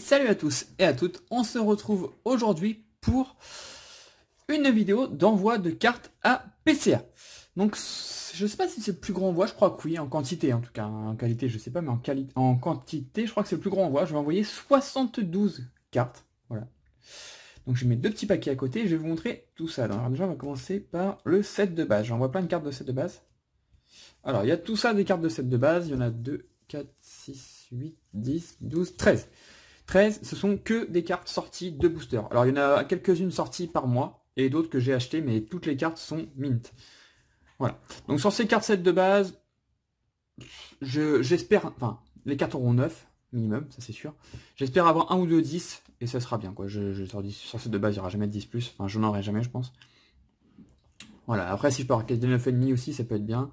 Salut à tous et à toutes, on se retrouve aujourd'hui pour une vidéo d'envoi de cartes à PCA. Donc je sais pas si c'est le plus grand envoi, je crois que oui, en quantité en tout cas, en qualité je sais pas, mais en quantité je crois que c'est le plus grand envoi. Je vais envoyer 72 cartes, voilà. Donc je mets deux petits paquets à côté et je vais vous montrer tout ça. Alors déjà on va commencer par le set de base, j'envoie plein de cartes de set de base. Alors il y a tout ça des cartes de set de base, il y en a 2, 4, 6, 8, 10, 12, 13. 13, ce sont que des cartes sorties de booster. Alors il y en a quelques-unes sorties par mois et d'autres que j'ai achetées, mais toutes les cartes sont mint. Voilà. Donc sur ces cartes set de base, j'espère, enfin les cartes auront 9 minimum, ça c'est sûr. J'espère avoir un ou deux 10 et ça sera bien quoi. Sur set de base, il n'y aura jamais de 10 plus, enfin je n'en aurai jamais je pense. Voilà, après si je peux avoir des 9,5 aussi, ça peut être bien.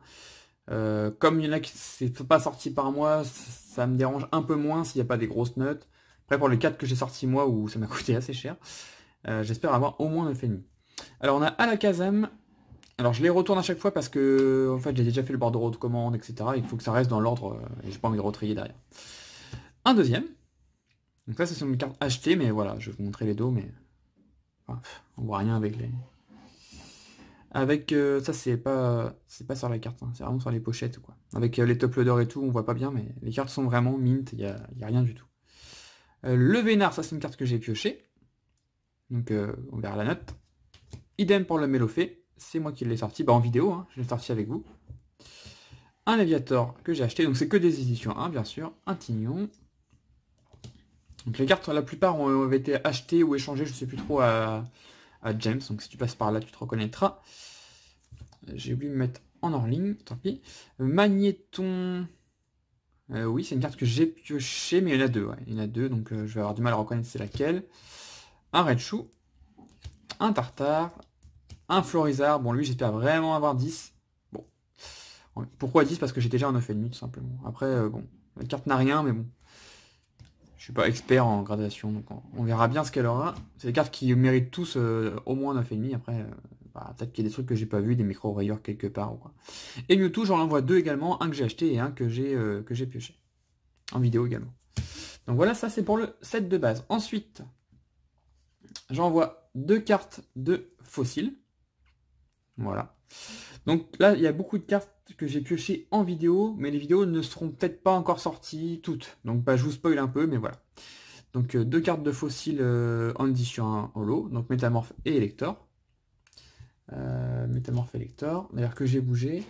Comme il y en a qui c'est pas sorti par mois, ça me dérange un peu moins s'il n'y a pas des grosses notes. Après pour les 4 que j'ai sortis moi où ça m'a coûté assez cher, j'espère avoir au moins 9,5. Alors on a Alakazam. Alors je les retourne à chaque fois parce que en fait j'ai déjà fait le bordereau de commande, etc. Il faut que ça reste dans l'ordre et j'ai pas envie de retrier derrière. Un deuxième. Donc là ce sont mes cartes achetées, mais voilà, je vais vous montrer les dos, mais enfin, on voit rien avec les. Avec ça c'est pas sur la carte, hein, c'est vraiment sur les pochettes quoi. Avec les top loaders et tout, on voit pas bien, mais les cartes sont vraiment mint, il y a rien du tout. Le Vénard, ça c'est une carte que j'ai piochée. Donc on verra la note. Idem pour le Mélofée, c'est moi qui l'ai sorti, en vidéo, hein, je l'ai sorti avec vous. Un Aviator que j'ai acheté, donc c'est que des éditions 1 bien sûr. Un Tignon. Donc les cartes, la plupart ont été achetées ou échangées, je sais plus trop, à James, donc si tu passes par là tu te reconnaîtras. J'ai oublié de me mettre en hors ligne, tant pis. Magnéton. Oui, c'est une carte que j'ai piochée, mais il y en a deux. Ouais. Il y en a deux, donc je vais avoir du mal à reconnaître c'est laquelle. Un Raichu, un Tartare, un Florizard. Bon, lui, j'espère vraiment avoir 10. Bon. Pourquoi 10? Parce que j'ai déjà un 9,5 tout simplement. Après, bon, la carte n'a rien, mais bon. Je suis pas expert en gradation, donc on verra bien ce qu'elle aura. C'est des cartes qui méritent tous au moins 9,5. Après, peut-être qu'il y a des trucs que j'ai pas vu, des micro-rayures quelque part ou quoi. Et Mewtwo, j'en envoie deux également, un que j'ai acheté et un que j'ai pioché. En vidéo également. Donc voilà, ça c'est pour le set de base. Ensuite, j'envoie deux cartes de fossiles. Voilà. Donc là, il y a beaucoup de cartes que j'ai piochées en vidéo, mais les vidéos ne seront peut-être pas encore sorties toutes. Donc je vous spoil un peu, mais voilà. Donc deux cartes de fossiles en édition 1 holo, donc Métamorphe et Elector. Métamorphe et Elector, d'ailleurs que j'ai bougé.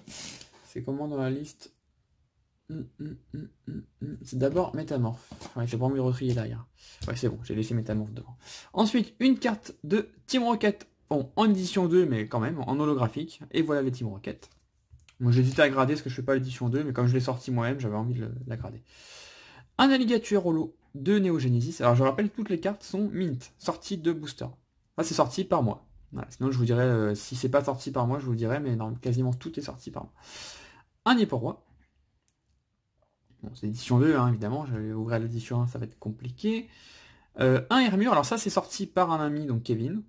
C'est comment dans la liste? C'est d'abord Métamorphe. Ouais, j'ai pas envie de retrier derrière. Ouais, c'est bon, j'ai laissé Métamorphe devant. Ensuite, une carte de Team Rocket. Bon, en édition 2, mais quand même, en holographique. Et voilà les Team Rocket. Moi, j'hésitais à grader parce que je fais pas l'édition 2, mais comme je l'ai sorti moi-même, j'avais envie de la grader. Un Alligator holo de Neo Genesis. Alors, je rappelle, toutes les cartes sont mint, sorties de booster. Là, c'est sorti par mois. Voilà, sinon, je vous dirais, si c'est pas sorti par mois, je vous dirais, mais non, quasiment tout est sorti par mois. Un Roi. Bon, c'est l'édition 2, hein, évidemment. Je vais ouvrir l'édition 1, ça va être compliqué. Un Hermure. Alors, ça, c'est sorti par un ami, donc Kevin.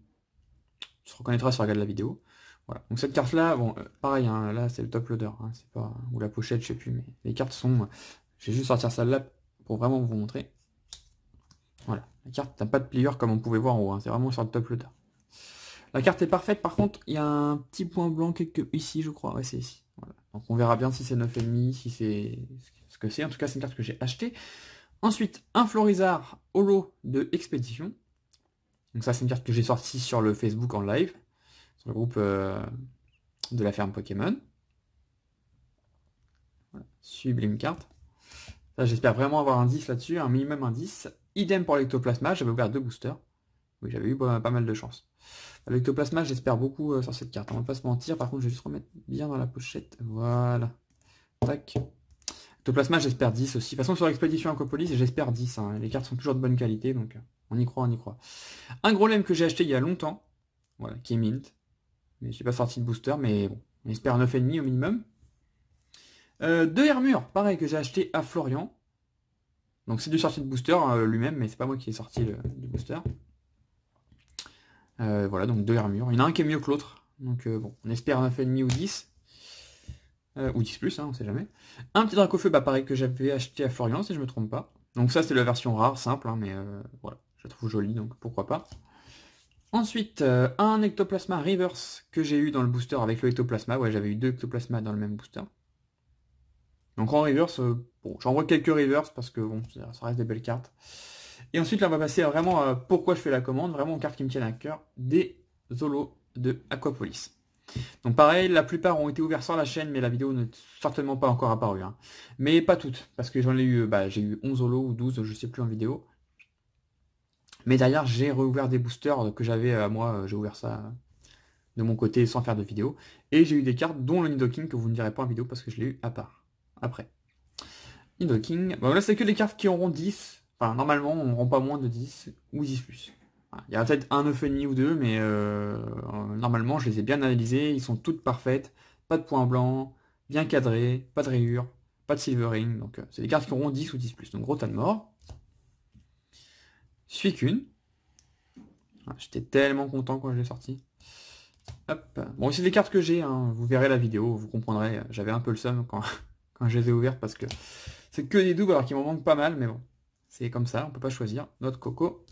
Tu te reconnaîtras si tu regardes la vidéo. Voilà. Donc cette carte là, bon, pareil, hein, là c'est le top loader, hein, c'est pas. Ou la pochette, je sais plus, mais les cartes sont. Je vais juste sortir celle-là pour vraiment vous montrer. Voilà. La carte n'a pas de pliure comme on pouvait voir en haut, hein, c'est vraiment sur le top loader. La carte est parfaite, par contre, il y a un petit point blanc ici, je crois. Ouais, c'est ici. Voilà. Donc on verra bien si c'est 9,5, si c'est ce que c'est. En tout cas, c'est une carte que j'ai achetée. Ensuite, un Florizard holo de Expédition. Donc ça, c'est une carte que j'ai sortie sur le Facebook en live. Sur le groupe de la ferme Pokémon. Voilà. Sublime carte. Ça, j'espère vraiment avoir un 10 là-dessus, un minimum un 10. Idem pour l'Ectoplasma, j'avais ouvert deux boosters. Oui, j'avais eu pas mal de chance. L'Ectoplasma, j'espère beaucoup sur cette carte. On va pas se mentir, par contre, je vais juste remettre bien dans la pochette. Voilà. Tac. Ectoplasma, j'espère 10 aussi. De toute façon, sur l'expédition Aquapolis, j'espère 10. Hein. Les cartes sont toujours de bonne qualité, donc on y croit, on y croit. Un gros lemme que j'ai acheté il y a longtemps, voilà, qui est mint. Mais je n'ai pas sorti de booster, mais bon, on espère 9,5 au minimum. Deux Hermure, pareil, que j'ai acheté à Florian. Donc c'est du sorti de booster lui-même, mais c'est pas moi qui ai sorti du booster. Voilà, donc deux Hermure. Il y en a un qui est mieux que l'autre. Donc bon, on espère 9,5 ou 10. Ou 10 plus, hein, on sait jamais. Un petit Dracofeu, pareil, que j'avais acheté à Florian, si je me trompe pas. Donc ça c'est la version rare, simple, hein, mais voilà, je la trouve jolie, donc pourquoi pas. Ensuite, un ectoplasma reverse que j'ai eu dans le booster avec le ectoplasma. Ouais, j'avais eu 2 ectoplasmas dans le même booster. Donc en reverse, bon, j'envoie quelques reverse parce que bon, ça reste des belles cartes. Et ensuite, là, on va passer à vraiment pourquoi je fais la commande, vraiment aux cartes qui me tiennent à cœur, des Zolos de Aquapolis. Donc pareil, la plupart ont été ouverts sur la chaîne, mais la vidéo n'est certainement pas encore apparue. Hein. Mais pas toutes, parce que j'en ai eu, j'ai eu 11 Zolos ou 12, je sais plus en vidéo. Mais derrière, j'ai réouvert des boosters que j'avais à moi, j'ai ouvert ça de mon côté sans faire de vidéo. Et j'ai eu des cartes, dont le Nidoking, que vous ne verrez pas en vidéo parce que je l'ai eu à part. Après. Nidoking. Bon là c'est que les cartes qui auront 10. Enfin normalement on n'auront pas moins de 10 ou 10 plus. Voilà. Il y a peut-être un 9,5 ou deux, mais normalement je les ai bien analysées, ils sont toutes parfaites, pas de points blancs, bien cadrées, pas de rayures, pas de silvering, donc c'est des cartes qui auront 10 ou 10 plus. Donc gros tas de mort. Suicune. Voilà, j'étais tellement content quand je l'ai sorti. Hop. Bon c'est des cartes que j'ai, hein. Vous verrez la vidéo, vous comprendrez, j'avais un peu le seum quand, quand je les ai ouvertes parce que c'est que des doubles alors qu'il m'en manque pas mal, mais bon. C'est comme ça, on peut pas choisir. Notre coco.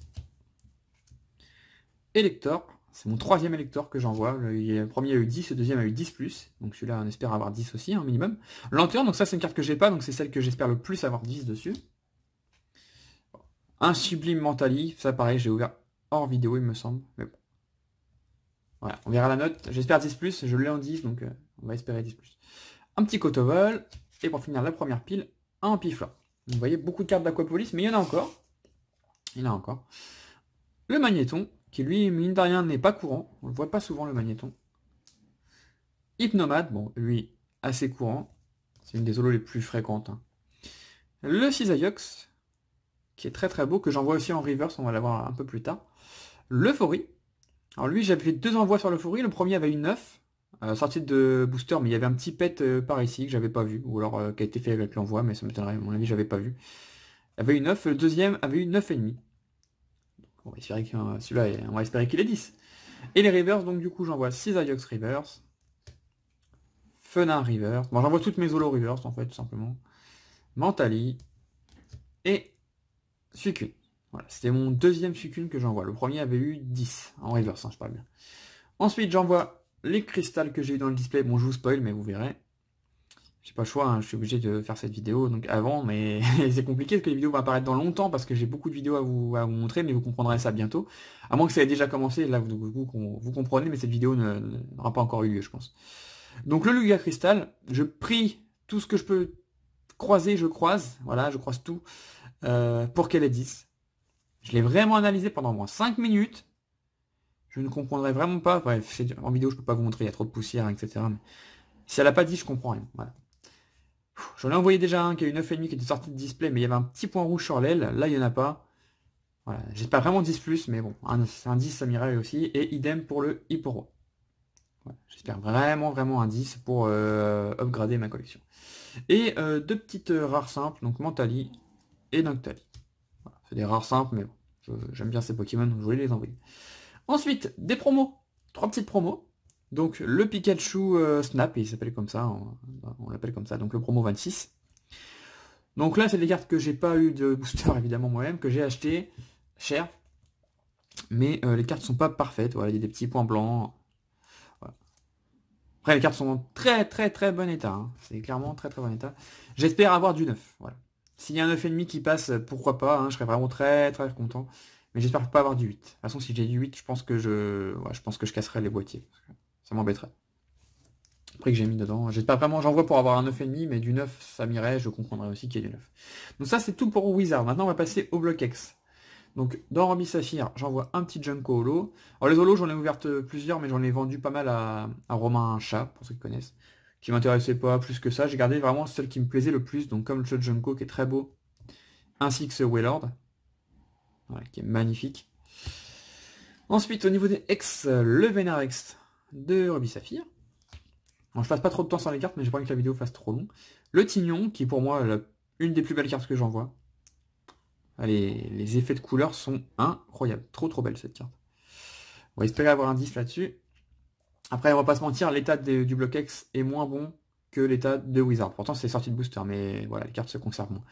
Elector. C'est mon 3e Elector que j'envoie. Le premier a eu 10, le deuxième a eu 10 plus. Donc celui-là, on espère avoir 10 aussi, un minimum. Lanterne, donc ça c'est une carte que j'ai pas, donc c'est celle que j'espère le plus avoir 10 dessus. Un Sublime Mentali. Ça pareil, j'ai ouvert hors vidéo, il me semble. Mais bon. Voilà, on verra la note. J'espère 10 plus, je l'ai en 10, donc on va espérer 10 plus. Un petit Kotovol. Et pour finir la première pile, un Ampiflore. Vous voyez beaucoup de cartes d'Aquapolis, mais il y en a encore. Il y en a encore. Le Magnéton, qui lui, mine de rien, n'est pas courant. On le voit pas souvent, le Magnéton. Hypnomade, bon, lui, assez courant. C'est une des holos les plus fréquentes. Hein. Le Cisaiox, qui est très très beau, que j'envoie aussi en reverse, on va l'avoir un peu plus tard. L'Euphorie. Alors lui, j'avais fait 2 envois sur l'Euphorie. Le premier avait une 9, sortie de booster, mais il y avait un petit pet par ici que j'avais pas vu, ou alors qui a été fait avec l'envoi, mais ça m'étonnerait, à mon avis, j'avais pas vu. Il avait une 9, le deuxième avait eu 9,5. On va espérer qu'il celui-là, on va espérer qu'il est 10. Et les reverse, donc du coup, j'envoie 6 Ajox reverse. Fenin reverse. Bon, j'envoie toutes mes Zolos reverse, en fait, tout simplement. Mentali. Et Suicune. Voilà, c'était mon 2e Suicune que j'envoie. Le premier avait eu 10 en reverse, hein, je parle bien. Ensuite, j'envoie les cristals que j'ai eu dans le display. Bon, je vous spoil, mais vous verrez. J'ai pas le choix, hein, je suis obligé de faire cette vidéo donc avant, mais c'est compliqué parce que les vidéos vont apparaître dans longtemps parce que j'ai beaucoup de vidéos à vous montrer, mais vous comprendrez ça bientôt. À moins que ça ait déjà commencé, là vous comprenez, mais cette vidéo n'aura pas encore eu lieu, je pense. Donc le Lugia Cristal, je prie tout ce que je peux croiser, je croise, voilà, je croise tout, pour qu'elle ait 10. Je l'ai vraiment analysé pendant moins 5 minutes. Je ne comprendrai vraiment pas, bref, en vidéo je peux pas vous montrer, il y a trop de poussière, etc. Mais si elle a pas 10, je comprends rien, voilà. J'en ai envoyé déjà un qui a eu 9,5 qui était sorti de display, mais il y avait un petit point rouge sur l'aile. Là, il n'y en a pas. Voilà. J'espère vraiment 10 plus, mais bon, un 10, ça m'irait aussi. Et idem pour le Hipporo. Voilà. J'espère vraiment un 10 pour upgrader ma collection. Et 2 petites rares simples, donc Mentali et Noctali. Voilà. C'est des rares simples, mais bon, j'aime bien ces Pokémon, donc je voulais les envoyer. Ensuite, des promos. 3 petites promos. Donc le Pikachu Snap, il s'appelle comme ça, on l'appelle comme ça, donc le promo 26. Donc là c'est des cartes que j'ai pas eu de booster évidemment moi-même, que j'ai acheté cher. Mais les cartes sont pas parfaites, voilà, il y a des petits points blancs. Voilà. Après les cartes sont en très bon état, hein. C'est clairement très bon état. J'espère avoir du 9, voilà. S'il y a un 9,5 qui passe, pourquoi pas, hein, je serais vraiment très content. Mais j'espère pas avoir du 8. De toute façon si j'ai du 8, je pense que je casserai les boîtiers. Ça m'embêterait. Après que j'ai mis dedans. J'espère vraiment, j'envoie pour avoir un 9,5, mais du 9, ça m'irait, je comprendrais aussi qu'il y ait du 9. Donc ça, c'est tout pour Wizard. Maintenant, on va passer au bloc X. Donc, dans Ruby Saphir, j'envoie un petit Junko Holo. Alors, les Holos, j'en ai ouvert plusieurs, mais j'en ai vendu pas mal à Romain Chat, pour ceux qui connaissent, qui m'intéressait pas plus que ça. J'ai gardé vraiment celle qui me plaisait le plus, donc comme le Junko, qui est très beau, ainsi que ce Wailord, voilà, qui est magnifique. Ensuite, au niveau des X, le Venarex de Ruby Saphir. Bon, je passe pas trop de temps sur les cartes, mais j'ai pas envie que la vidéo fasse trop long. Le Tignon, qui est pour moi une des plus belles cartes que j'envoie. Les effets de couleurs sont incroyables. Trop belle cette carte. On va espérer avoir un 10 là-dessus. Après, on va pas se mentir, l'état du bloc X est moins bon que l'état de Wizard. Pourtant, c'est sorti de booster, mais voilà, les cartes se conservent moins.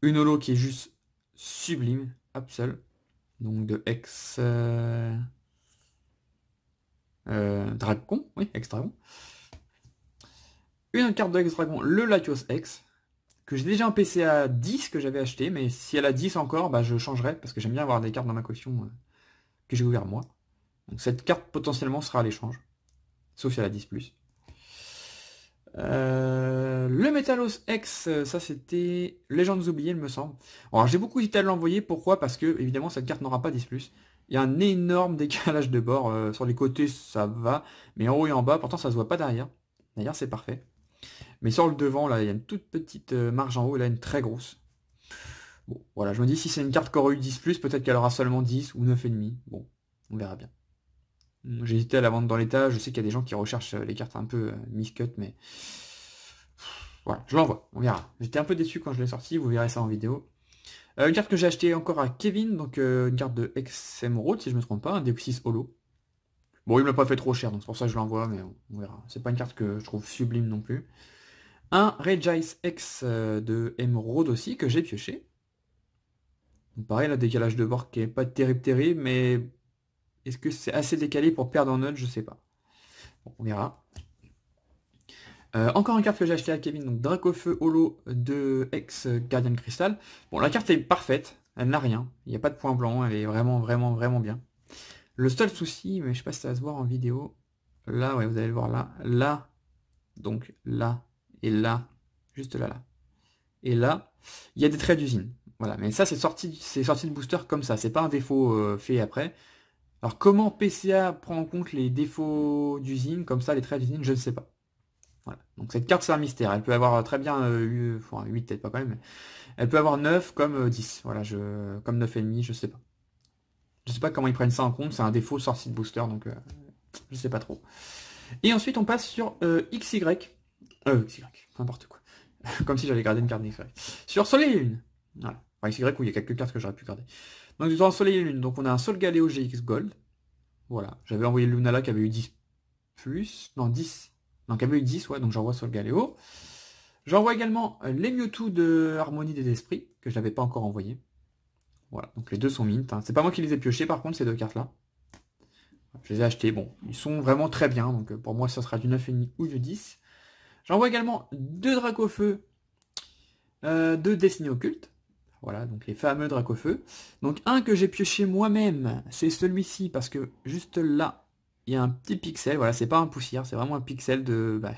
Une holo qui est juste sublime, Absol. Donc de ex... Dragon, oui, ex-dragon. Une autre carte de ex-dragon, le Latios X, que j'ai déjà un PCA 10 que j'avais acheté, mais si elle a 10 encore, bah je changerai, parce que j'aime bien avoir des cartes dans ma collection que j'ai ouvert moi. Donc cette carte potentiellement sera à l'échange, sauf si elle a 10+. Le Metalos X, ça c'était Légendes oubliées, il me semble. Alors j'ai beaucoup hésité à l'envoyer, pourquoi? Parce que évidemment cette carte n'aura pas 10+. Il y a un énorme décalage de bord, sur les côtés ça va, mais en haut et en bas, pourtant ça se voit pas derrière. D'ailleurs c'est parfait. Mais sur le devant, là, il y a une toute petite marge en haut, et là une très grosse. Bon, voilà, je me dis si c'est une carte qui aura eu 10+, peut-être qu'elle aura seulement 10 ou 9,5. Bon, on verra bien. J'ai hésité à la vendre dans l'état, je sais qu'il y a des gens qui recherchent les cartes un peu miscut, mais... Voilà, je l'envoie, on verra. J'étais un peu déçu quand je l'ai sorti, vous verrez ça en vidéo. Une carte que j'ai achetée encore à Kevin, donc une carte de Emerald, si je me trompe pas, un Deoxys Holo. Bon, il me l'a pas fait trop cher, donc c'est pour ça que je l'envoie, mais on verra. C'est pas une carte que je trouve sublime non plus. Un Regice X de Emerald aussi, que j'ai pioché. Donc pareil, là, décalage de bord qui est pas terrible, mais est-ce que c'est assez décalé pour perdre en note? Je sais pas. Bon, on verra. Encore une carte que j'ai acheté à Kevin, donc Dracofeu Holo de ex Gardien Crystal. Bon, la carte est parfaite, elle n'a rien, il n'y a pas de point blanc, elle est vraiment bien. Le seul souci, mais je sais pas si ça va se voir en vidéo, là, ouais, vous allez le voir là, donc là, et là, juste là, et là, il y a des traits d'usine. Voilà, mais ça c'est sorti de booster comme ça, c'est pas un défaut fait après. Alors comment PCA prend en compte les défauts d'usine, comme ça, les traits d'usine, je ne sais pas. Voilà. Donc cette carte c'est un mystère, elle peut avoir très bien 8, enfin 8 peut-être pas quand même, mais elle peut avoir 9 comme 10, voilà, comme 9,5, je sais pas. Je sais pas comment ils prennent ça en compte, c'est un défaut sorti de booster, donc je sais pas trop. Et ensuite on passe sur XY, XY, n'importe quoi. Comme si j'allais garder une carte d'XY. Sur Soleil et Lune. Voilà. Enfin XY où il y a quelques cartes que j'aurais pu garder. Donc dans Soleil et Lune, donc on a un Sol Galéo GX Gold. Voilà. J'avais envoyé le Lunala qui avait eu 10 plus. Non 10. Donc il y avait eu 10, ouais, donc j'envoie sur le Galéo. J'envoie également les Mewtwo de Harmonie des Esprits, que je n'avais pas encore envoyé. Voilà, donc les deux sont mint. Hein. C'est pas moi qui les ai piochés par contre, ces deux cartes-là. Je les ai achetés, bon, ils sont vraiment très bien, donc pour moi ça sera du 9,5 ou du 10. J'envoie également deux Dracofeu de Destiny Occulte. Voilà, donc les fameux Dracofeu. Donc un que j'ai pioché moi-même, c'est celui-ci, parce que juste là, il y a un petit pixel, voilà, c'est pas un poussière, c'est vraiment un pixel de... Bah,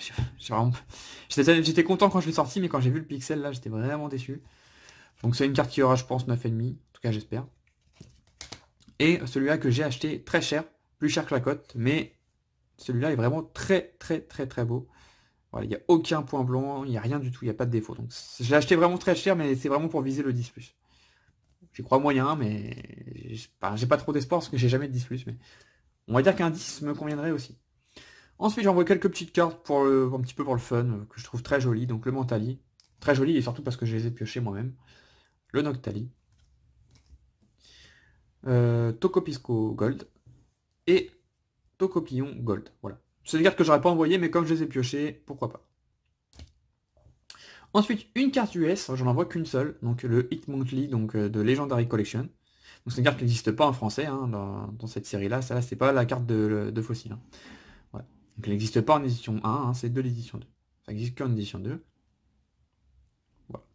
j'étais content quand je l'ai sorti, mais quand j'ai vu le pixel, là, j'étais vraiment déçu. Donc c'est une carte qui aura, je pense, 9,5, en tout cas j'espère. Et celui-là que j'ai acheté très cher, plus cher que la cote, mais celui-là est vraiment très beau. Voilà, il n'y a aucun point blanc, il n'y a rien du tout, il n'y a pas de défaut. Donc je l'ai acheté vraiment très cher, mais c'est vraiment pour viser le 10+. J'y crois moyen, mais j'ai pas trop d'espoir parce que j'ai jamais de 10+, mais... On va dire qu'un 10 me conviendrait aussi. Ensuite, j'envoie quelques petites cartes pour un petit peu pour le fun, que je trouve très jolies. Donc le Mentali. Très joli, et surtout parce que je les ai piochés moi-même. Le Noctali. Tokopisco Gold. Et Tokopillon Gold. Voilà. C'est des cartes que j'aurais pas envoyées, mais comme je les ai piochées, pourquoi pas. Ensuite, une carte US, j'en envoie qu'une seule. Donc le Hitmonkey, donc de Legendary Collection. Donc c'est une carte qui n'existe pas en français hein, dans cette série-là. Ça, c'est pas la carte de Fossile. Hein. Voilà. Donc elle n'existe pas en édition 1, hein, c'est de l'édition 2. Ça n'existe qu'en édition 2. Voilà.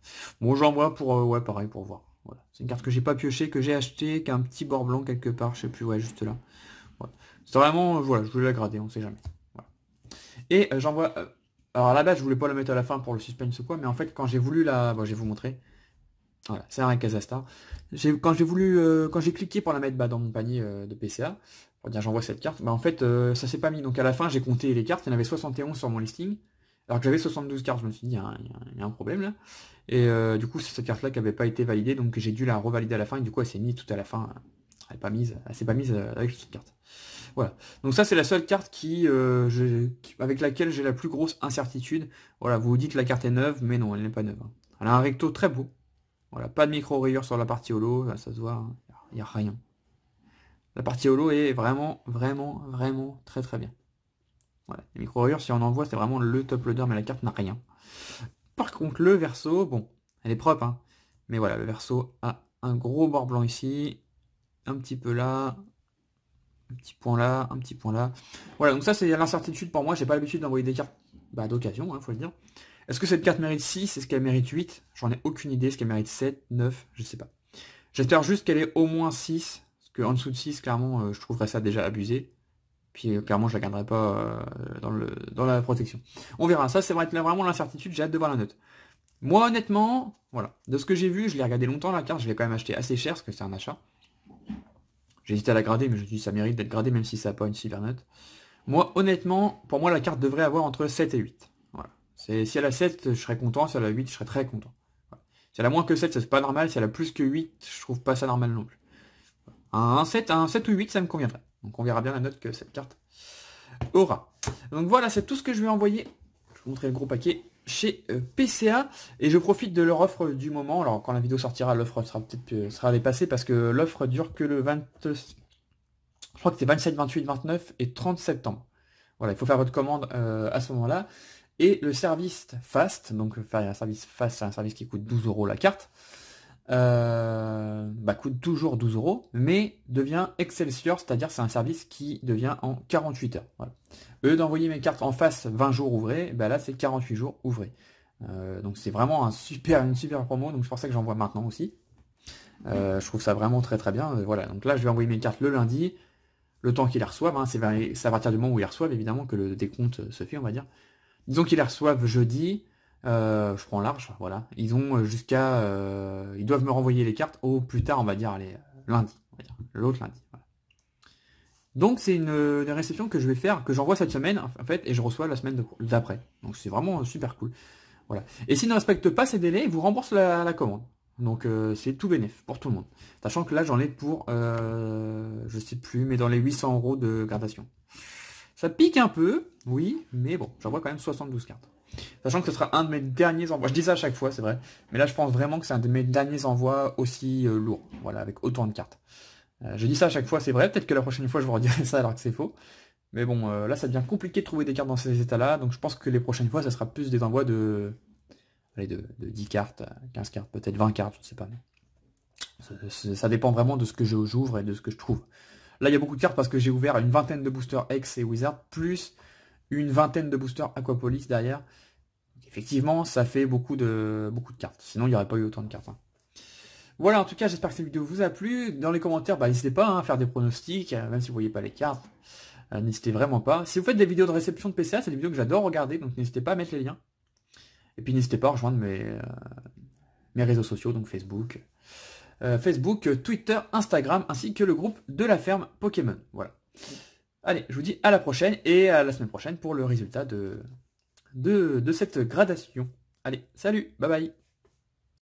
Bon, j'envoie pour, ouais, pareil, pour voir. Voilà. C'est une carte que j'ai pas piochée, que j'ai acheté, qui a un petit bord blanc quelque part, je sais plus, ouais, juste là. Voilà. C'est vraiment, voilà, je voulais la grader, on sait jamais. Voilà. Et j'envoie... alors à la base, je voulais pas la mettre à la fin pour le suspense ou quoi, mais en fait, quand j'ai voulu la... Bon, je vais vous montrer. Voilà, c'est un Kazastar. Quand j'ai cliqué pour la mettre dans mon panier de PCA, pour dire j'envoie cette carte, bah en fait ça s'est pas mis. Donc à la fin j'ai compté les cartes, il y en avait 71 sur mon listing, alors que j'avais 72 cartes, je me suis dit il y a un problème là. Et du coup c'est cette carte là qui avait pas été validée, donc j'ai dû la revalider à la fin, et du coup elle s'est mise tout à la fin. Elle s'est pas mise avec cette carte. Voilà. Donc ça c'est la seule carte avec laquelle j'ai la plus grosse incertitude. Voilà, vous vous dites que la carte est neuve, mais non, elle n'est pas neuve. Elle a un recto très beau. Voilà, pas de micro-rayures sur la partie holo, ça se voit, il n'y a rien. La partie holo est vraiment très bien. Voilà, les micro-rayures, si on en voit, c'est vraiment le top loader, mais la carte n'a rien. Par contre, le verso, bon, elle est propre, hein, mais voilà, le verso a un gros bord blanc ici, un petit peu là, un petit point là, un petit point là. Voilà, donc ça c'est l'incertitude pour moi, j'ai pas l'habitude d'envoyer des cartes d'occasion, faut le dire. Est-ce que cette carte mérite 6? Est-ce qu'elle mérite 8? J'en ai aucune idée, est-ce qu'elle mérite 7, 9, je sais pas. J'espère juste qu'elle est au moins 6, parce qu'en dessous de 6, clairement, je trouverais ça déjà abusé. Puis clairement, je la garderai pas dans la protection. On verra, ça c'est vraiment l'incertitude, j'ai hâte de voir la note. Moi honnêtement, voilà, de ce que j'ai vu, je l'ai regardé longtemps la carte, je l'ai quand même acheté assez cher, parce que c'est un achat. J'ai hésité à la grader, mais je me suis dit ça mérite d'être gradé, même si ça n'a pas une super note. Moi honnêtement, pour moi la carte devrait avoir entre 7 et 8. Voilà. Si elle a 7, je serais content, si elle a 8, je serais très content. Voilà. Si elle a moins que 7, c'est pas normal, si elle a plus que 8, je trouve pas ça normal non plus. Un 7 ou 8, ça me conviendrait. Donc on verra bien la note que cette carte aura. Donc voilà, c'est tout ce que je vais envoyer. Je vais vous montrer le gros paquet chez PCA. Et je profite de leur offre du moment. Alors quand la vidéo sortira, l'offre sera dépassée parce que l'offre dure que le 20... Je crois que c'est 27, 28, 29 et 30 septembre. Voilà, il faut faire votre commande à ce moment-là. Et le service Fast, donc faire un service Fast, c'est un service qui coûte 12 € la carte. Coûte toujours 12 €, mais devient Excelsior, c'est-à-dire c'est un service qui devient en 48 heures. Voilà. Au lieu d'envoyer mes cartes en face 20 jours ouvrés, là c'est 48 jours ouvrés. Donc c'est vraiment une super promo, donc c'est pour ça que j'envoie maintenant aussi. Je trouve ça vraiment très très bien. Voilà, donc là je vais envoyer mes cartes le lundi, le temps qu'ils les reçoivent, c'est à partir du moment où ils les reçoivent évidemment que le décompte se fait, on va dire. Disons qu'ils les reçoivent jeudi. Je prends large, voilà. Ils ont ils doivent me renvoyer les cartes au plus tard, on va dire, lundi, on va dire, l'autre lundi. Voilà. Donc c'est une réception que je vais faire, que j'envoie cette semaine, en fait, et je reçois la semaine d'après. Donc c'est vraiment super cool. Voilà. Et s'ils ne respectent pas ces délais, ils vous remboursent la commande. Donc c'est tout bénef pour tout le monde. Sachant que là j'en ai pour, je sais plus, mais dans les 800 € de gradation. Ça pique un peu, oui, mais bon, j'envoie quand même 72 cartes. Sachant que ce sera un de mes derniers envois. Je dis ça à chaque fois, c'est vrai. Mais là, je pense vraiment que c'est un de mes derniers envois aussi lourds. Voilà, avec autant de cartes. Je dis ça à chaque fois, c'est vrai. Peut-être que la prochaine fois, je vous redirai ça alors que c'est faux. Mais bon, là, ça devient compliqué de trouver des cartes dans ces états-là. Donc, je pense que les prochaines fois, ça sera plus des envois de 10 cartes, 15 cartes, peut-être 20 cartes, je sais pas. Ça dépend vraiment de ce que j'ouvre et de ce que je trouve. Là, il y a beaucoup de cartes parce que j'ai ouvert une vingtaine de boosters X et Wizard, plus une vingtaine de boosters Aquapolis derrière. Effectivement, ça fait beaucoup de cartes. Sinon, il n'y aurait pas eu autant de cartes. Voilà, en tout cas, j'espère que cette vidéo vous a plu. Dans les commentaires, n'hésitez pas à faire des pronostics, même si vous ne voyez pas les cartes. N'hésitez vraiment pas. Si vous faites des vidéos de réception de PCA, c'est des vidéos que j'adore regarder, donc n'hésitez pas à mettre les liens. Et puis n'hésitez pas à rejoindre mes réseaux sociaux, donc Facebook, Twitter, Instagram, ainsi que le groupe de la ferme Pokémon. Voilà. Allez, je vous dis à la prochaine et à la semaine prochaine pour le résultat de cette gradation. Allez, salut, bye bye.